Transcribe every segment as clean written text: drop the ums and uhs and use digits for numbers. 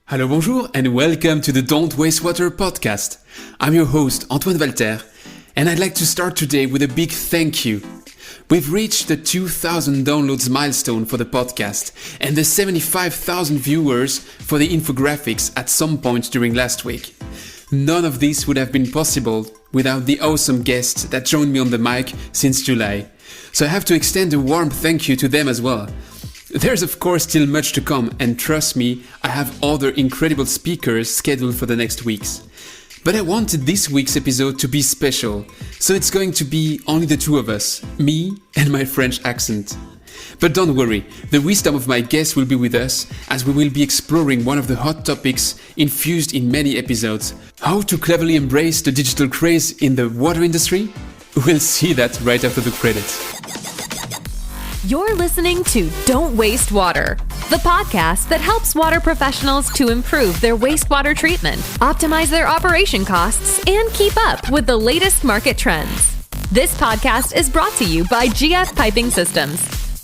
Hello, bonjour, and welcome to the Don't Waste Water podcast. I'm your host, Antoine, and I'd like to start today with a big thank you. We've reached the 2,000 downloads milestone for the podcast and the 75,000 viewers for the infographics at some point during last week. None of this would have been possible without the awesome guests that joined me on the mic since July. So I have to extend a warm thank you to them as well. There's of course still much to come, and trust me, I have other incredible speakers scheduled for the next weeks. But I wanted this week's episode to be special, so it's going to be only the two of us, me and my French accent. But don't worry, the wisdom of my guests will be with us, as we will be exploring one of the hot topics infused in many episodes: how to cleverly embrace the digital craze in the water industry? We'll see that right after the credits. You're listening to Don't Waste Water, the podcast that helps water professionals to improve their wastewater treatment, optimize their operation costs, and keep up with the latest market trends. This podcast is brought to you by GF Piping Systems.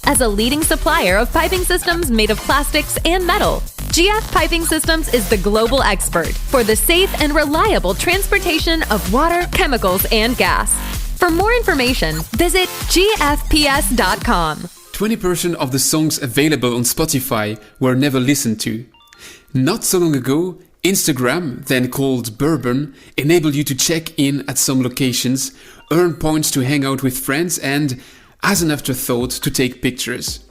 As a leading supplier of piping systems made of plastics and metal, GF Piping Systems is the global expert for the safe and reliable transportation of water, chemicals, and gas. For more information, visit gfps.com. 20% of the songs available on Spotify were never listened to. Not so long ago, Instagram, then called Bourbon, enabled you to check in at some locations, earn points to hang out with friends, and, as an afterthought, to take pictures.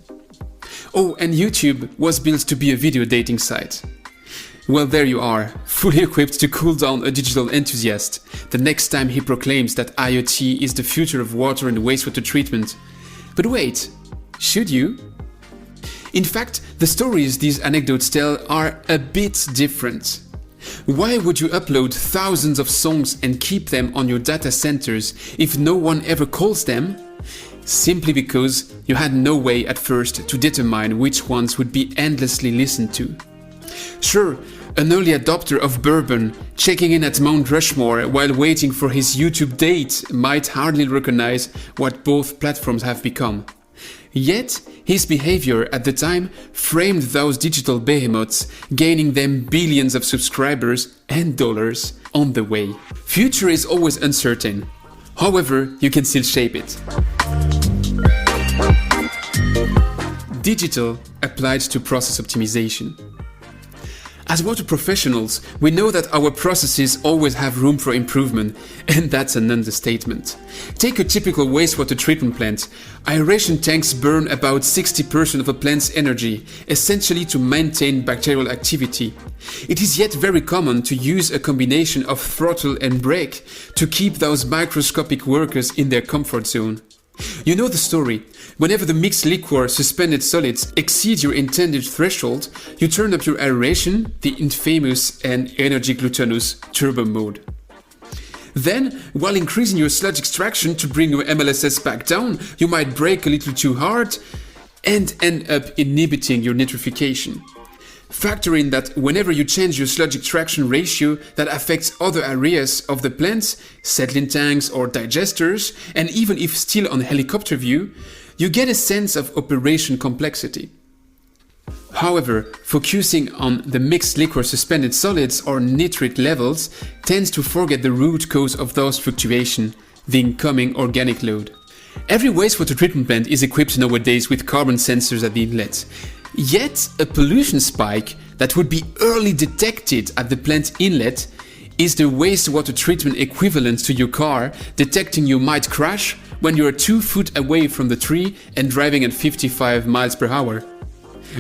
Oh, and YouTube was built to be a video dating site. Well, there you are, fully equipped to cool down a digital enthusiast the next time he proclaims that IoT is the future of water and wastewater treatment. But wait, should you? In fact, the stories these anecdotes tell are a bit different. Why would you upload thousands of songs and keep them on your data centers if no one ever calls them? Simply because you had no way at first to determine which ones would be endlessly listened to. Sure, an early adopter of Bourbon, checking in at Mount Rushmore while waiting for his YouTube date, might hardly recognize what both platforms have become. Yet, his behavior at the time framed those digital behemoths, gaining them billions of subscribers and dollars on the way. Future is always uncertain. However, you can still shape it. Digital applied to process optimization. As water professionals, we know that our processes always have room for improvement, and that's an understatement. Take a typical wastewater treatment plant. Aeration tanks burn about 60% of a plant's energy, essentially to maintain bacterial activity. It is yet very common to use a combination of throttle and brake to keep those microscopic workers in their comfort zone. You know the story. Whenever the mixed liquor suspended solids exceed your intended threshold, you turn up your aeration, the infamous and energy glutinous turbo mode. Then, while increasing your sludge extraction to bring your MLSS back down, you might brake a little too hard and end up inhibiting your nitrification. Factor in that whenever you change your sludge extraction ratio, that affects other areas of the plant, settling tanks or digesters, and even if still on helicopter view, you get a sense of operation complexity. However, focusing on the mixed liquor suspended solids or nitrate levels tends to forget the root cause of those fluctuations, the incoming organic load. Every wastewater treatment plant is equipped nowadays with carbon sensors at the inlet. Yet, a pollution spike that would be early detected at the plant inlet is the wastewater treatment equivalent to your car detecting you might crash when you are 2 feet away from the tree and driving at 55 miles per hour.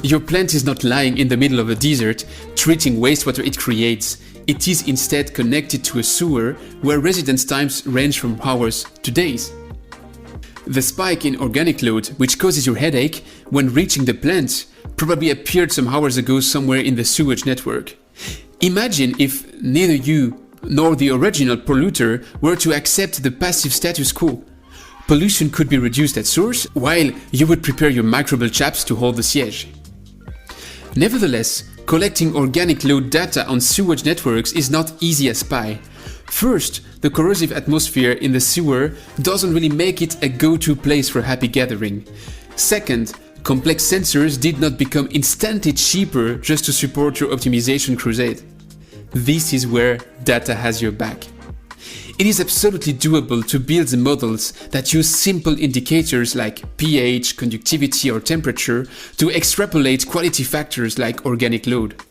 Your plant is not lying in the middle of a desert, treating wastewater it creates. It is instead connected to a sewer where residence times range from hours to days. The spike in organic load, which causes your headache when reaching the plant, probably appeared some hours ago somewhere in the sewage network. Imagine if neither you nor the original polluter were to accept the passive status quo. Pollution could be reduced at source, while you would prepare your microbial chaps to hold the siege. Nevertheless, collecting organic load data on sewage networks is not easy as pie. First, the corrosive atmosphere in the sewer doesn't really make it a go-to place for happy gathering. Second, Complex sensors did not become instantly cheaper just to support your optimization crusade. This is where data has your back. It is absolutely doable to build models that use simple indicators like pH, conductivity, or temperature to extrapolate quality factors like organic load.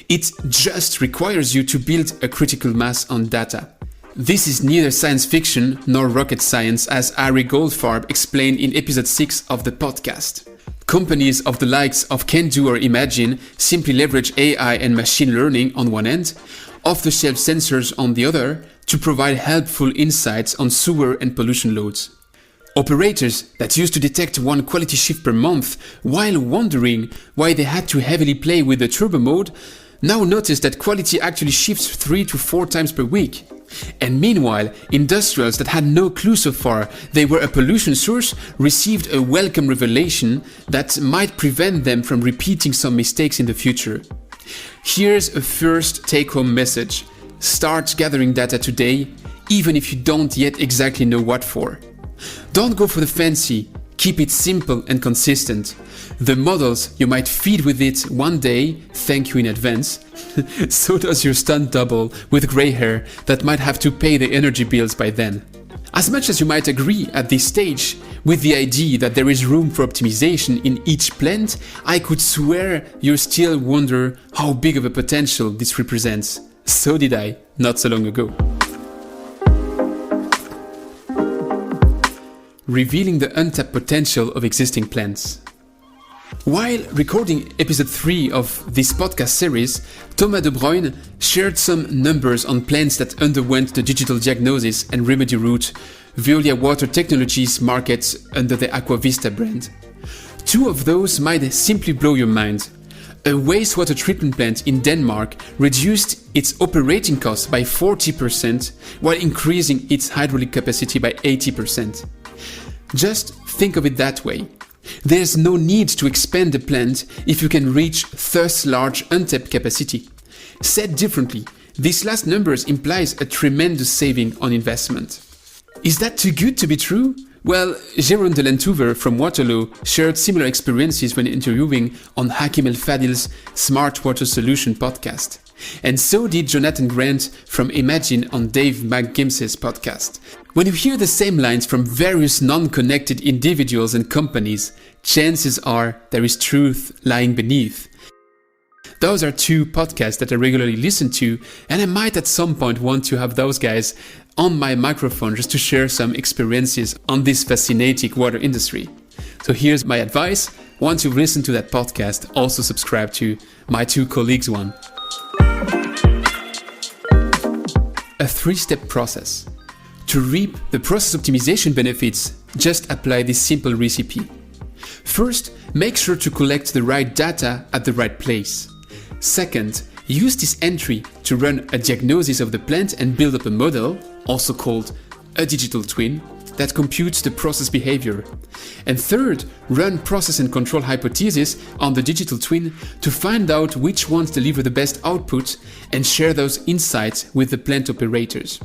It just requires you to build a critical mass on data. This is neither science fiction nor rocket science, as Ari Goldfarb explained in episode 6 of the podcast. Companies of the likes of Can-Do or Imagine simply leverage AI and machine learning on one end, off-the-shelf sensors on the other, to provide helpful insights on sewer and pollution loads. Operators that used to detect one quality shift per month while wondering why they had to heavily play with the turbo mode now notice that quality actually shifts 3 to 4 times per week. And meanwhile, industrials that had no clue so far they were a pollution source received a welcome revelation that might prevent them from repeating some mistakes in the future. Here's a first take-home message. Start gathering data today, even if you don't yet exactly know what for. Don't go for the fancy, keep it simple and consistent. The models you might feed with it one day, thank you in advance. So does your stunt double with grey hair that might have to pay the energy bills by then. As much as you might agree at this stage with the idea that there is room for optimization in each plant, I could swear you still wonder how big of a potential this represents. So did I, not so long ago. Revealing the untapped potential of existing plants. While recording episode 3 of this podcast series, Thomas De Bruyne shared some numbers on plants that underwent the digital diagnosis and remedy route Veolia Water Technologies markets under the Aquavista brand. 2 of those might simply blow your mind. A wastewater treatment plant in Denmark reduced its operating costs by 40% while increasing its hydraulic capacity by 80%. Just think of it that way. There's no need to expand the plant if you can reach thus large untapped capacity. Said differently, this last number implies a tremendous saving on investment. Is that too good to be true? Well, Jérôme de Lentouver from Waterloo shared similar experiences when interviewing on Hakim El Fadil's Smart Water Solution podcast. And so did Jonathan Grant from Imagine on Dave McGims's podcast. When you hear the same lines from various non-connected individuals and companies, chances are there is truth lying beneath. Those are 2 podcasts that I regularly listen to, and I might at some point want to have those guys on my microphone just to share some experiences on this fascinating water industry. So here's my advice. Once you've listened to that podcast, also subscribe to my 2 colleagues' one. A 3-step process. To reap the process optimization benefits, just apply this simple recipe. First, make sure to collect the right data at the right place. Second, use this entry to run a diagnosis of the plant and build up a model, also called a digital twin, that computes the process behavior. And third, run process and control hypotheses on the digital twin to find out which ones deliver the best output and share those insights with the plant operators.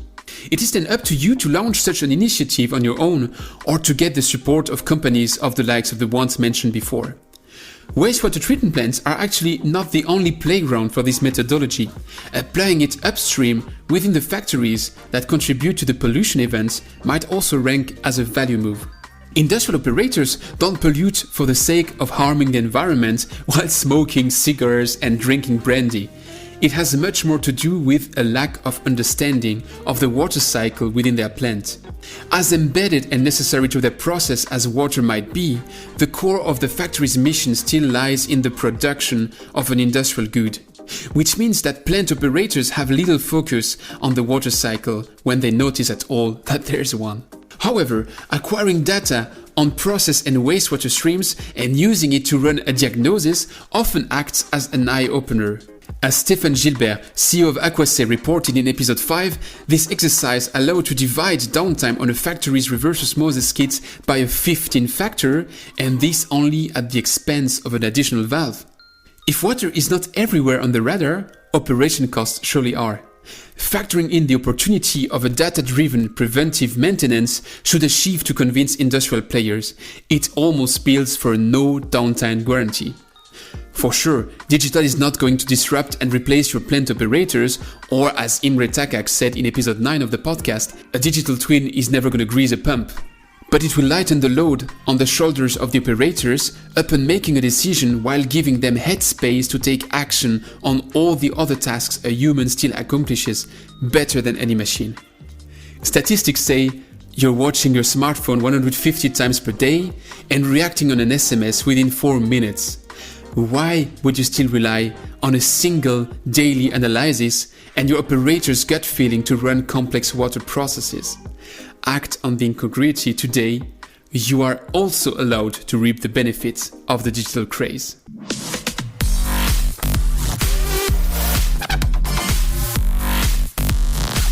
It is then up to you to launch such an initiative on your own or to get the support of companies of the likes of the ones mentioned before. Wastewater treatment plants are actually not the only playground for this methodology. Applying it upstream within the factories that contribute to the pollution events might also rank as a value move. Industrial operators don't pollute for the sake of harming the environment while smoking cigars and drinking brandy. It has much more to do with a lack of understanding of the water cycle within their plant. As embedded and necessary to their process as water might be, the core of the factory's mission still lies in the production of an industrial good, which means that plant operators have little focus on the water cycle when they notice at all that there's one. However, acquiring data on process and wastewater streams and using it to run a diagnosis often acts as an eye-opener. As Stéphane Gilbert, CEO of Aquasay, reported in episode 5, this exercise allowed to divide downtime on a factory's reverse osmosis kits by a 15 factor, and this only at the expense of an additional valve. If water is not everywhere on the radar, operation costs surely are. Factoring in the opportunity of a data-driven preventive maintenance should achieve to convince industrial players, it almost spells for a no downtime guarantee. For sure, digital is not going to disrupt and replace your plant operators, or as Imre Takak said in episode 9 of the podcast, a digital twin is never going to grease a pump. But it will lighten the load on the shoulders of the operators upon making a decision while giving them headspace to take action on all the other tasks a human still accomplishes better than any machine. Statistics say you're watching your smartphone 150 times per day and reacting on an SMS within 4 minutes. Why would you still rely on a single daily analysis and your operator's gut feeling to run complex water processes? Act on the incongruity today. You are also allowed to reap the benefits of the digital craze.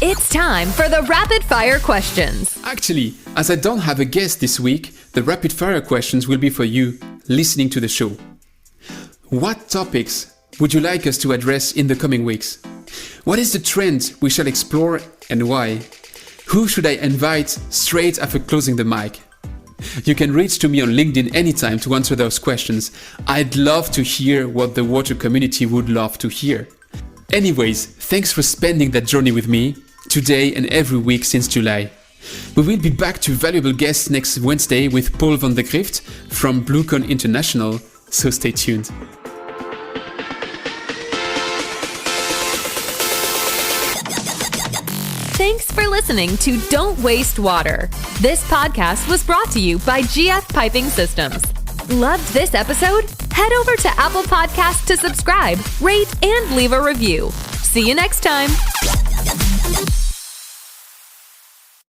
It's time for the rapid fire questions. Actually, as I don't have a guest this week, the rapid fire questions will be for you listening to the show. What topics would you like us to address in the coming weeks? What is the trend we shall explore and why? Who should I invite straight after closing the mic? You can reach to me on LinkedIn anytime to answer those questions. I'd love to hear what the water community would love to hear. Anyways, thanks for spending that journey with me today and every week since July. We will be back to valuable guests next Wednesday with Paul van der Grift from Bluecon International, so stay tuned. Thanks for listening to Don't Waste Water. This podcast was brought to you by GF Piping Systems. Loved this episode? Head over to Apple Podcasts to subscribe, rate, and leave a review. See you next time.